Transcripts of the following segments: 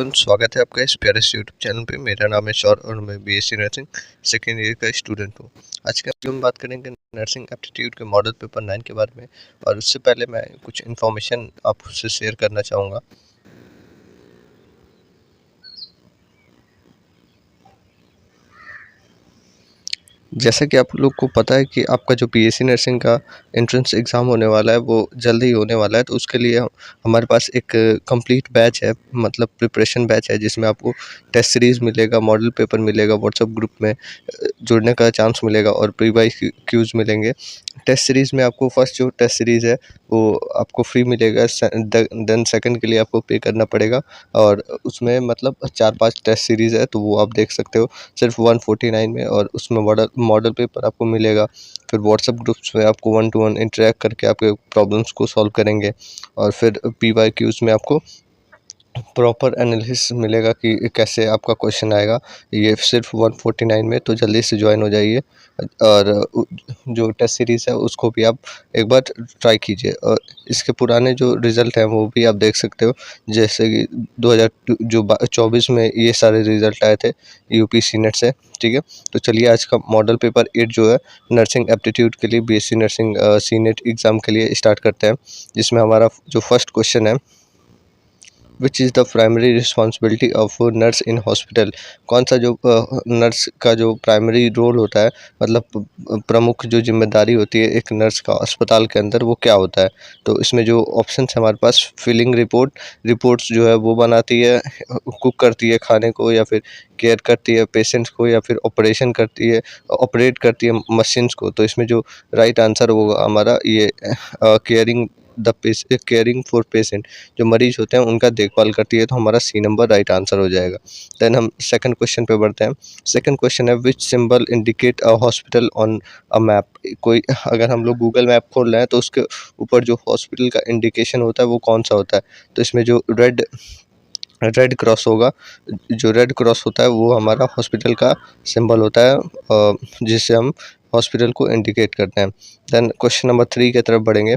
Everyone, स्वागत है आपका इस प्यारे से यूट्यूब चैनल पे। मेरा नाम है शौर और मैं बीएससी नर्सिंग सेकेंड ईयर का स्टूडेंट हूँ। आज के वीडियो में बात करेंगे नर्सिंग एप्टीट्यूड के मॉडल पेपर 9 के बारे में, और उससे पहले मैं कुछ इन्फॉर्मेशन आपसे शेयर करना चाहूँगा। जैसा कि आप लोग को पता है कि आपका जो बीएससी नर्सिंग का एंट्रेंस एग्ज़ाम होने वाला है वो जल्द ही होने वाला है, तो उसके लिए हमारे पास एक कंप्लीट बैच है, मतलब प्रिपरेशन बैच है, जिसमें आपको टेस्ट सीरीज़ मिलेगा, मॉडल पेपर मिलेगा, व्हाट्सएप ग्रुप में जुड़ने का चांस मिलेगा और प्री बाई क्यूज़ मिलेंगे। टेस्ट सीरीज़ में आपको फर्स्ट जो टेस्ट सीरीज़ है वो आपको फ्री मिलेगा, देन सेकंड के लिए आपको पे करना पड़ेगा, और उसमें मतलब 4-5 टेस्ट सीरीज़ है, तो वो आप देख सकते हो सिर्फ 149 में, और उसमें मॉडल पेपर आपको मिलेगा। फिर व्हाट्सएप ग्रुप्स में आपको 1 टू 1 इंटरेक्ट करके आपके प्रॉब्लम्स को सॉल्व करेंगे, और फिर पीवाईक्यूज़ में आपको प्रॉपर एनालिसिस मिलेगा कि कैसे आपका क्वेश्चन आएगा। ये सिर्फ 149 में, तो जल्दी से ज्वाइन हो जाइए, और जो टेस्ट सीरीज़ है उसको भी आप एक बार ट्राई कीजिए। और इसके पुराने जो रिज़ल्ट हैं वो भी आप देख सकते हो, जैसे कि 2024 में ये सारे रिज़ल्ट आए थे यूपी सीनेट से। ठीक है, तो चलिए आज का मॉडल पेपर 8 जो है नर्सिंग एप्टीट्यूड के लिए बीएससी नर्सिंग सीनेट एग्ज़ाम के लिए स्टार्ट करते हैं, जिसमें हमारा जो फर्स्ट क्वेश्चन है, which is the primary responsibility of nurse in hospital. कौन सा जो नर्स का जो प्राइमरी रोल होता है, मतलब प्रमुख जो जिम्मेदारी होती है एक नर्स का अस्पताल के अंदर, वो क्या होता है। तो इसमें जो ऑप्शन है हमारे पास, फिलिंग रिपोर्ट्स जो है वो बनाती है, कुक करती है खाने को, या फिर केयर करती है पेशेंट्स को, या फिर ऑपरेट करती है मशीन्स को। तो इसमें जो राइट आंसर होगा हमारा ये केयरिंग फॉर पेशेंट, जो मरीज होते हैं उनका देखभाल करती है, तो हमारा सी नंबर राइट आंसर हो जाएगा। देन हम सेकंड क्वेश्चन पे बढ़ते हैं। सेकंड क्वेश्चन है, विच symbol indicate a hospital on a map. कोई अगर हम लोग गूगल मैप खोल रहे हैं तो उसके ऊपर जो हॉस्पिटल का इंडिकेशन होता है वो कौन सा होता है। तो इसमें जो रेड क्रॉस होगा, जो रेड क्रॉस होता है वो हमारा हॉस्पिटल का सिंबल होता है, जिससे हम हॉस्पिटल को इंडिकेट करते हैं। देन क्वेश्चन नंबर 3 की तरफ बढ़ेंगे।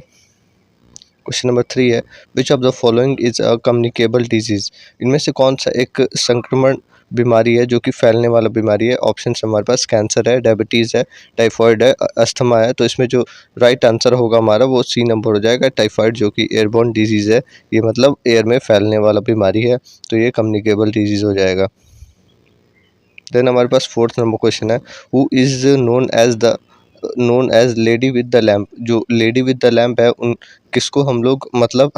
क्वेश्चन नंबर 3 है, विच of the following is a communicable disease. इनमें से कौन सा एक संक्रमण बीमारी है जो कि फैलने वाला बीमारी है। ऑप्शन हमारे पास कैंसर है, डायबिटीज़ है, टाइफॉइड है, अस्थमा है। तो इसमें जो राइट आंसर होगा हमारा वो सी नंबर हो जाएगा, टाइफॉइड, जो कि एयरबोर्न डिजीज़ है। ये मतलब एयर में फैलने वाला बीमारी है, तो ये कम्युनिकेबल डिजीज़ हो जाएगा। देन हमारे पास फोर्थ नंबर क्वेश्चन है, who is known as lady with the lamp. जो लेडी विद द लैम्प है, उन किसको हम लोग मतलब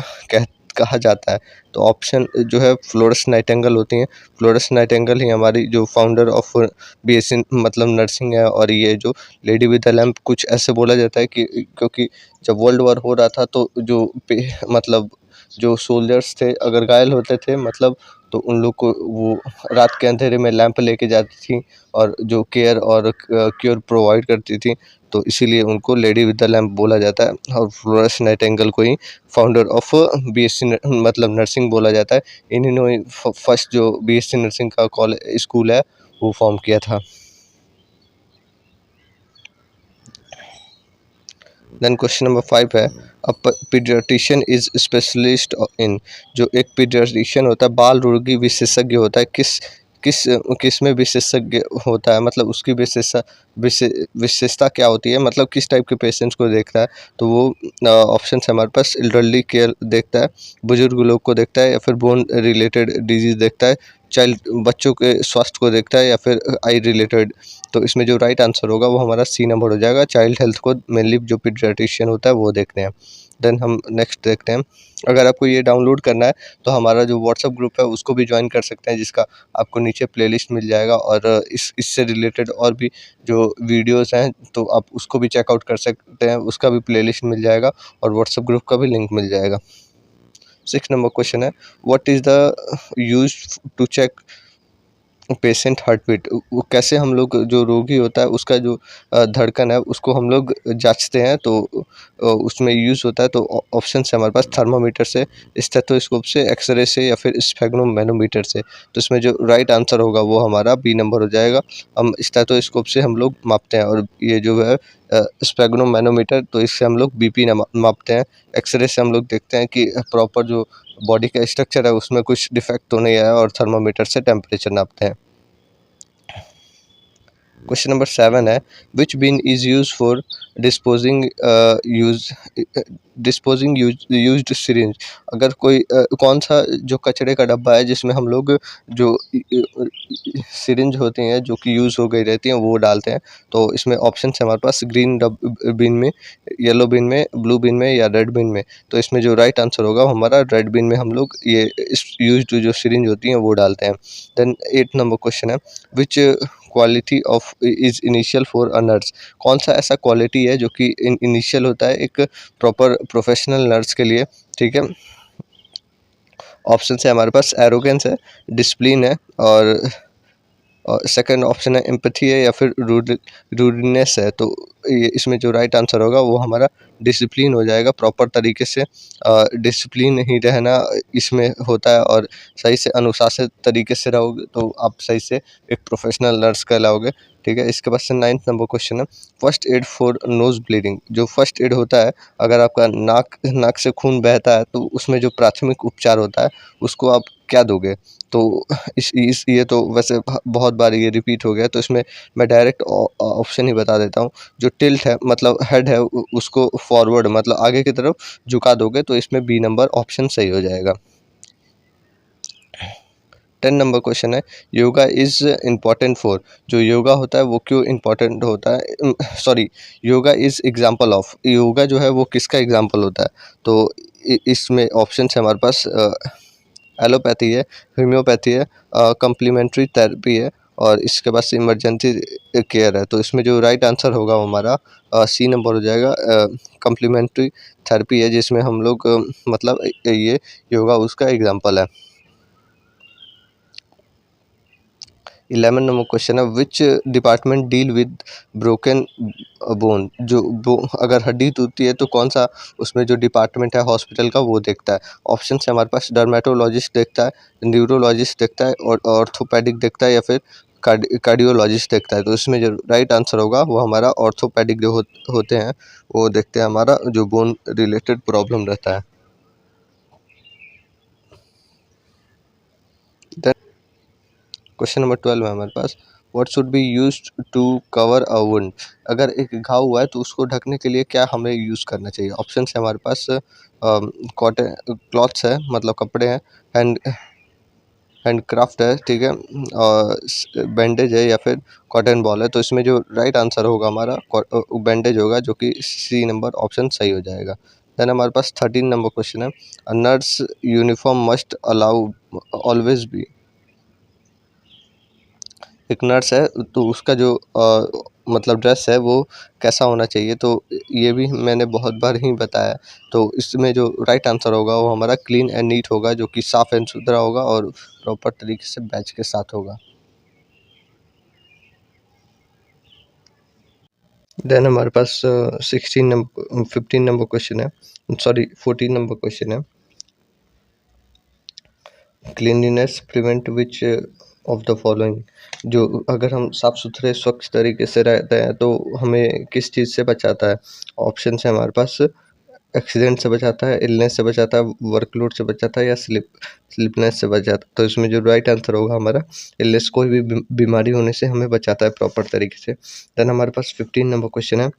कहा जाता है। तो ऑप्शन जो है फ्लोरेंस नाइटिंगेल होती हैं। फ्लोरेंस नाइटिंगेल ही हमारी जो फाउंडर ऑफ बीएससी मतलब नर्सिंग है। और ये जो लेडी विद द लैम्प, कुछ ऐसे बोला जाता है कि क्योंकि जब वर्ल्ड वॉर हो रहा था तो मतलब जो सोल्जर्स थे अगर घायल होते थे, मतलब तो उन लोग को वो रात के अंधेरे में लैंप लेके जाती थी, और जो केयर और क्योर प्रोवाइड करती थी, तो इसीलिए उनको लेडी विद द लैम्प बोला जाता है। और फ्लोरेंस नाइटिंगेल को ही फाउंडर ऑफ बीएससी मतलब नर्सिंग बोला जाता है। इन्होंने फर्स्ट जो बीएससी नर्सिंग का कॉलेज स्कूल है वो फॉर्म किया था। देन क्वेश्चन नंबर 5 है, अ पीडियाट्रिशियन इज स्पेशलिस्ट इन। जो एक पीडियाट्रिशियन होता है, बाल रोगी विशेषज्ञ होता है, किस किस किस में विशेषज्ञ होता है, मतलब उसकी विशेषता क्या होती है, मतलब किस टाइप के पेशेंट्स को देखता है। तो वो ऑप्शन है हमारे पास, एल्डरली केयर देखता है, बुजुर्ग लोग को देखता है, या फिर बोन रिलेटेड डिजीज़ देखता है, चाइल्ड बच्चों के स्वास्थ्य को देखता है, या फिर आई रिलेटेड। तो इसमें जो राइट आंसर होगा वो हमारा सी नंबर हो जाएगा, चाइल्ड हेल्थ को मेनली जो पीडियाट्रिशियन होता है वो देखते हैं। देन हम नेक्स्ट देखते हैं। अगर आपको ये डाउनलोड करना है तो हमारा जो व्हाट्सएप ग्रुप है उसको भी ज्वाइन कर सकते हैं, जिसका आपको नीचे प्लेलिस्ट मिल जाएगा, और इससे रिलेटेड और भी जो वीडियोस हैं तो आप उसको भी चेकआउट कर सकते हैं, उसका भी प्लेलिस्ट मिल जाएगा, और व्हाट्सएप ग्रुप का भी लिंक मिल जाएगा। 6 नंबर क्वेश्चन है, what is the use to check patient heartbeat. वो कैसे हम लोग, जो रोगी होता है उसका जो धड़कन है उसको हम लोग जांचते हैं, तो उसमें यूज़ होता है। तो ऑप्शन है हमारे पास, थर्मामीटर से, स्टेथोस्कोप से, एक्सरे से, या फिर स्फेग्नोम मैनोमीटर से। तो इसमें जो राइट आंसर होगा वो हमारा बी नंबर हो जाएगा। हम स्टेथोस्कोप से हम लोग मापते हैं, और ये जो है स्फेग्नोम मैनोमीटर, तो इससे हम लोग बीपी मापते हैं। एक्सरे से हम लोग देखते हैं कि प्रॉपर जो बॉडी का स्ट्रक्चर है उसमें कुछ डिफेक्ट तो नहीं आया, और थर्मामीटर से टेम्परेचर नापते हैं। क्वेश्चन नंबर 7 है, which bin is used for disposing used syringe. अगर कोई कौन सा जो कचरे का डब्बा है जिसमें हम लोग जो सिरिंज होती हैं जो कि यूज़ हो गई रहती हैं वो डालते हैं। तो इसमें ऑप्शन है हमारे पास ग्रीन बिन में, येलो बिन में, ब्लू बिन में या रेड बिन में। तो इसमें जो राइट आंसर होगा वो हमारा रेड बिन में हम लोग ये इस यूज्ड जो सिरिंज होती हैं वो डालते हैं। देन 8 नंबर क्वेश्चन है, विच quality of is initial for a nurse. कौन सा ऐसा क्वालिटी है जो कि इनिशियल होता है एक प्रॉपर प्रोफेशनल नर्स के लिए, ठीक है। ऑप्शन है हमारे पास एरोगेंस है, डिसिप्लिन है, और सेकंड ऑप्शन है एम्पैथी है, या फिर रूडनेस है। तो ये इसमें जो राइट आंसर होगा वो हमारा डिसिप्लिन हो जाएगा। प्रॉपर तरीके से डिसिप्लिन ही रहना इसमें होता है, और सही से अनुशासित तरीके से रहोगे तो आप सही से एक प्रोफेशनल नर्स कहलाओगे, ठीक है। इसके बाद से 9th नंबर क्वेश्चन है, first aid for nose bleeding. जो फर्स्ट एड होता है, अगर आपका नाक से खून बहता है तो उसमें जो प्राथमिक उपचार होता है उसको आप क्या दोगे। तो इस ये तो वैसे बहुत बार ये रिपीट हो गया, तो इसमें मैं डायरेक्ट ऑप्शन ही बता देता हूँ। जो टिल्ट है मतलब हेड है उसको फॉरवर्ड मतलब आगे की तरफ झुका दोगे, तो इसमें बी नंबर ऑप्शन सही हो जाएगा। 10 नंबर क्वेश्चन है, योगा इज़ इम्पॉर्टेंट फॉर। जो योगा होता है वो क्यों इम्पॉर्टेंट होता है, sorry, yoga is example of. Yoga जो है वो किसका एग्जाम्पल होता है। तो इसमें ऑप्शन है हमारे पास एलोपैथी है, होम्योपैथी है, कम्प्लीमेंट्री थेरेपी है, और इसके बाद से इमरजेंसी केयर है। तो इसमें जो राइट आंसर होगा वो हमारा सी नंबर हो जाएगा, कम्प्लीमेंट्री थेरेपी है, जिसमें हम लोग मतलब ये योगा उसका एग्जाम्पल है। 11 नंबर क्वेश्चन है, which department deal with broken bone. जो अगर हड्डी टूटती है तो कौन सा उसमें जो डिपार्टमेंट है हॉस्पिटल का वो देखता है। ऑप्शन है हमारे पास डर्मेटोलॉजिस्ट देखता है, न्यूरोलॉजिस्ट देखता है, और ऑर्थोपेडिक देखता है, या फिर कार्डियोलॉजिस्ट देखता है। तो इसमें जो राइट आंसर होगा वो हमारा ऑर्थोपेडिक जो होते हैं वो देखते हैं हमारा जो बोन रिलेटेड प्रॉब्लम रहता है। क्वेश्चन नंबर 12 है हमारे पास, what should be used to cover a wound. अगर एक घाव हुआ है तो उसको ढकने के लिए क्या हमें यूज़ करना चाहिए। ऑप्शन है हमारे पास कॉटन क्लॉथ्स है मतलब कपड़े हैं, हैंड हैंडक्राफ्ट है, ठीक है, और बैंडेज है, या फिर कॉटन बॉल है। तो इसमें जो राइट आंसर होगा हमारा बैंडेज होगा, जो कि सी नंबर ऑप्शन सही हो जाएगा। देन हमारे पास 13 नंबर क्वेश्चन है, a nurse uniform must allow always be. एक नर्स है तो उसका जो मतलब ड्रेस है वो कैसा होना चाहिए। तो ये भी मैंने बहुत बार ही बताया। तो इसमें जो राइट आंसर होगा वो हमारा क्लीन एंड नीट होगा, जो कि साफ़ एंड सुथरा होगा और प्रॉपर तरीके से बैच के साथ होगा। देन हमारे पास 15 नंबर क्वेश्चन है, सॉरी 14 नंबर क्वेश्चन है, cleanliness prevent which of the following. जो अगर हम साफ़ सुथरे स्वच्छ तरीके से रहते हैं तो हमें किस चीज़ से बचाता है। ऑप्शन है हमारे पास एक्सीडेंट से बचाता है, इलनेस से बचाता है, वर्कलोड से बचाता है, या स्लिपनेस से बचाता है। तो इसमें जो राइट आंसर होगा हमारा इलनेस, कोई भी बीमारी होने से हमें बचाता है प्रॉपर तरीके से। देन हमारे पास 15 नंबर क्वेश्चन है,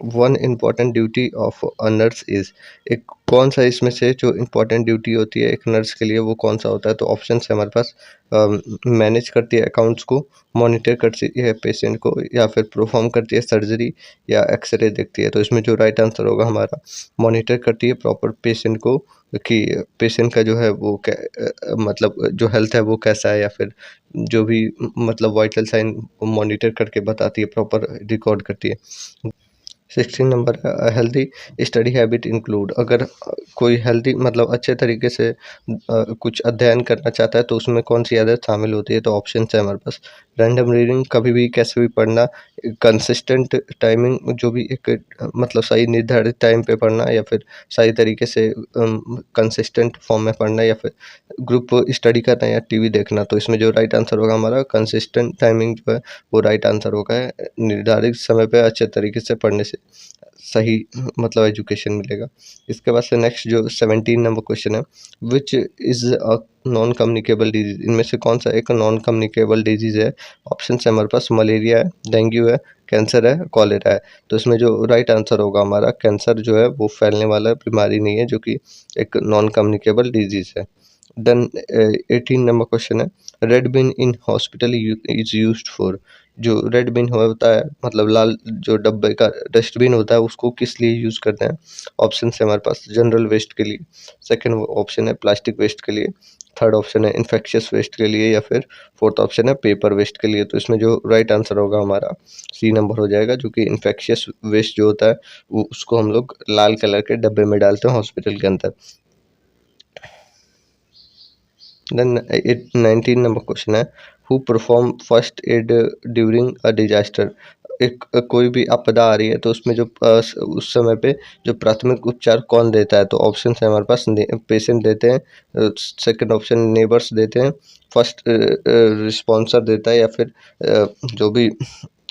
one important duty of a nurse is. एक कौन सा इसमें से जो इम्पोर्टेंट ड्यूटी होती है एक नर्स के लिए वो कौन सा होता है। तो ऑप्शन है हमारे पास मैनेज करती है अकाउंट्स को, मॉनिटर करती है पेशेंट को, या फिर परफॉर्म करती है सर्जरी, या एक्सरे देखती है। तो इसमें जो राइट आंसर होगा हमारा मॉनिटर करती है प्रॉपर पेशेंट को, कि पेशेंट का जो है वो मतलब जो हेल्थ है वो कैसा है, या फिर जो भी मतलब वाइटल साइन मॉनिटर करके बताती है, प्रॉपर रिकॉर्ड करती है। 16 नंबर है, हेल्दी स्टडी हैबिट इंक्लूड। अगर कोई हेल्दी मतलब अच्छे तरीके से कुछ अध्ययन करना चाहता है तो उसमें कौन सी आदत शामिल होती है। तो ऑप्शन है हमारे पास रैंडम रीडिंग, कभी भी कैसे भी पढ़ना, कंसिस्टेंट टाइमिंग, जो भी एक मतलब सही निर्धारित टाइम पे पढ़ना, या फिर सही तरीके से कंसिस्टेंट फॉर्म में पढ़ना, या फिर ग्रुप स्टडी करना, या टीवी देखना। तो इसमें जो राइट आंसर होगा हमारा कंसिस्टेंट टाइमिंग जो है वो राइट आंसर होगा, निर्धारित समय पे अच्छे तरीके से पढ़ने से सही मतलब एजुकेशन मिलेगा। इसके बाद से नेक्स्ट जो 17 नंबर क्वेश्चन है, which is a non communicable disease, इनमें से कौन सा एक नॉन कम्युनिकेबल डिजीज़ है? ऑप्शन है हमारे पास मलेरिया है, डेंगू है, कैंसर है, कॉलेरा है। तो इसमें जो राइट आंसर होगा हमारा, कैंसर जो है वो फैलने वाला बीमारी नहीं है, जो कि एक नॉन कम्युनिकेबल डिजीज़ है। देन 18 नंबर क्वेश्चन है, red bin in hospital is used for, जो रेड बिन होता है मतलब लाल जो डब्बे का डस्टबिन होता है उसको किस लिए यूज़ करते हैं? ऑप्शन है हमारे पास जनरल वेस्ट के लिए, सेकंड ऑप्शन है प्लास्टिक वेस्ट के लिए, थर्ड ऑप्शन है इन्फेक्शियस वेस्ट के लिए, या फिर फोर्थ ऑप्शन है पेपर वेस्ट के लिए। तो इसमें जो राइट आंसर होगा हमारा सी नंबर हो जाएगा, जो कि इन्फेक्शियस वेस्ट जो होता है वो उसको हम लोग लाल कलर के डब्बे में डालते हैं हॉस्पिटल के अंदर। देन 19 नंबर क्वेश्चन है, who perform first aid during a disaster, एक कोई भी आपदा आ रही है तो उसमें जो उस समय पे जो प्राथमिक उपचार कौन देता है? तो ऑप्शन है हमारे पास, पेशेंट देते हैं, सेकंड ऑप्शन नेबर्स देते हैं, फर्स्ट रिस्पॉन्सर देता है, या फिर जो भी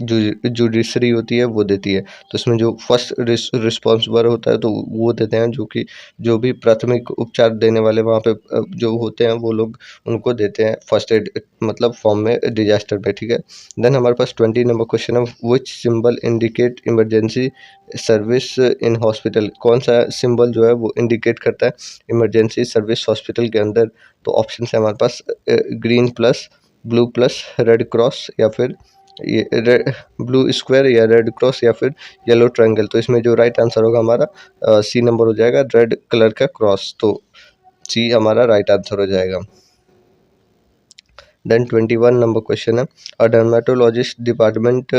जुडिशरी होती है वो देती है। तो इसमें जो फर्स्ट रिस्पॉन्सिबल होता है तो वो देते हैं, जो कि जो भी प्राथमिक उपचार देने वाले वहाँ पे जो होते हैं वो लोग उनको देते हैं फर्स्ट एड मतलब फॉर्म में डिजास्टर में, ठीक है। देन हमारे पास 20 नंबर क्वेश्चन है, विच symbol indicate emergency service in hospital, कौन सा सिंबल जो है वो इंडिकेट करता है इमरजेंसी सर्विस हॉस्पिटल के अंदर? तो ऑप्शन है हमारे पास green plus, blue plus, red cross, या फिर ये रेड ब्लू स्क्वायर, या रेड क्रॉस, या फिर येलो ट्रायंगल। तो इसमें जो राइट आंसर होगा हमारा सी नंबर हो जाएगा, रेड कलर का क्रॉस। तो सी हमारा राइट आंसर हो जाएगा। देन 21 नंबर क्वेश्चन है, अ डर्मेटोलॉजिस्ट डिपार्टमेंट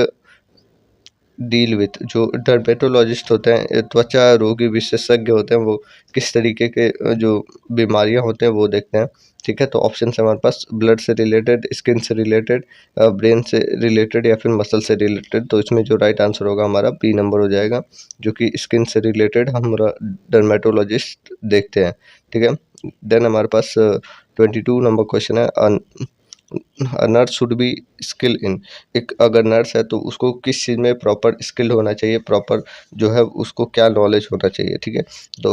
डील विथ, जो डर्मेटोलॉजिस्ट होते हैं त्वचा रोगी विशेषज्ञ होते हैं, वो किस तरीके के जो बीमारियां होते हैं वो देखते हैं, ठीक है। तो ऑप्शन है हमारे पास ब्लड से रिलेटेड, स्किन से रिलेटेड, ब्रेन से रिलेटेड, या फिर मसल से रिलेटेड। तो इसमें जो राइट आंसर होगा हमारा बी नंबर हो जाएगा, जो कि स्किन से रिलेटेड हमारा डर्मेटोलॉजिस्ट देखते हैं, ठीक है। देन हमारे पास 22 नंबर क्वेश्चन है, nurse should be skill in, एक अगर नर्स है तो उसको किस चीज़ में प्रॉपर स्किल्ड होना चाहिए, प्रॉपर जो है उसको क्या नॉलेज होना चाहिए, ठीक है। तो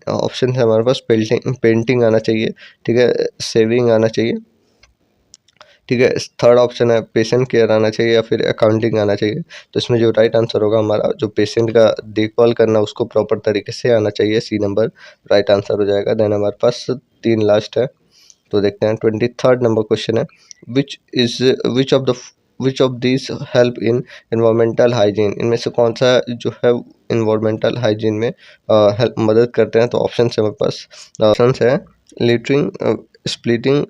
ऑप्शन है हमारे पास पेंटिंग आना चाहिए, ठीक है, सेविंग आना चाहिए, ठीक है, थर्ड ऑप्शन है पेशेंट केयर आना चाहिए, या फिर अकाउंटिंग आना चाहिए। तो इसमें जो राइट आंसर होगा हमारा, जो पेशेंट का देखभाल करना उसको प्रॉपर तरीके से आना चाहिए, सी नंबर राइट आंसर हो जाएगा। देन हमारे पास 3 लास्ट है, तो देखते हैं 23rd नंबर क्वेश्चन है, which is which of the which of this help in environmental hygiene, इनमें से कौन सा जो है इन्वायरमेंटल हाइजीन में हेल्प मदद करते हैं? तो ऑप्शन है मेरे पास, ऑप्शन है लिटरिंग, स्प्लिटिंग,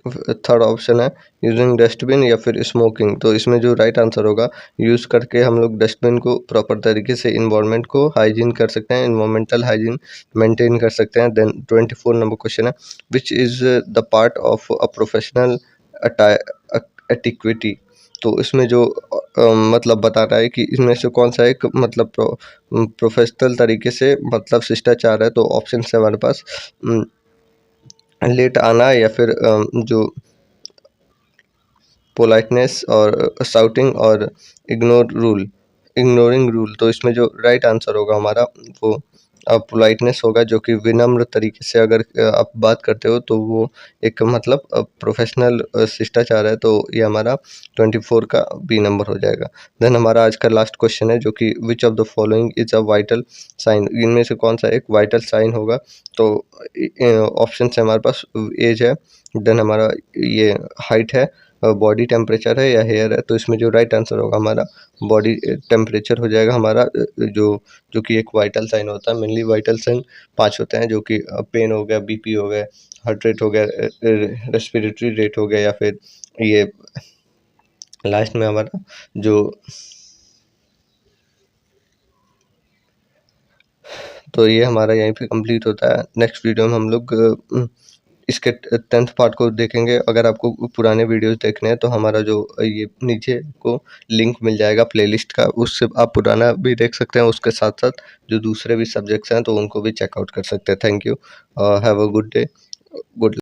थर्ड ऑप्शन है यूजिंग डस्टबिन, या फिर स्मोकिंग। तो इसमें जो राइट आंसर होगा, यूज़ करके हम लोग डस्टबिन को प्रॉपर तरीके से इन्वायरमेंट को हाइजीन कर सकते हैं, इन्वायरमेंटल हाइजीन मेंटेन कर सकते हैं। देन 24 नंबर क्वेश्चन है, which is the part of a professional etiquette. तो इसमें जो मतलब बता रहा है कि इसमें से कौन सा एक मतलब प्रोफेशनल तरीके से मतलब शिष्टाचार है। तो ऑप्शन है हमारे पास लेट आना, या फिर जो पोलाइटनेस, और शाउटिंग, और इग्नोरिंग रूल। तो इसमें जो राइट आंसर होगा हमारा वो पोलाइटनेस होगा, जो कि विनम्र तरीके से अगर आप बात करते हो तो वो एक मतलब प्रोफेशनल शिष्टाचार है। तो ये हमारा 24 का बी नंबर हो जाएगा। देन हमारा आज का लास्ट क्वेश्चन है, जो कि which of the following is a vital sign, इनमें से कौन सा एक वाइटल साइन होगा? तो ऑप्शन है हमारे पास एज है, देन हमारा ये हाइट है, बॉडी टेम्परेचर है, या हेयर है। तो इसमें जो राइट आंसर होगा हमारा बॉडी टेम्परेचर हो जाएगा हमारा, जो कि एक वाइटल साइन होता है। मेनली वाइटल साइन 5 होते हैं, जो कि पेन हो गया, बीपी हो गया, हार्ट रेट हो गया, रेस्पिरेटरी रेट हो गया, या फिर ये लास्ट में हमारा जो तो ये हमारा यहीं पे कंप्लीट होता है। नेक्स्ट वीडियो में हम लोग इसके 10th पार्ट को देखेंगे। अगर आपको पुराने वीडियोस देखने हैं तो हमारा जो ये नीचे को लिंक मिल जाएगा प्लेलिस्ट का, उससे आप पुराना भी देख सकते हैं, उसके साथ साथ जो दूसरे भी सब्जेक्ट्स हैं तो उनको भी चेकआउट कर सकते हैं। Thank you, have a good day, good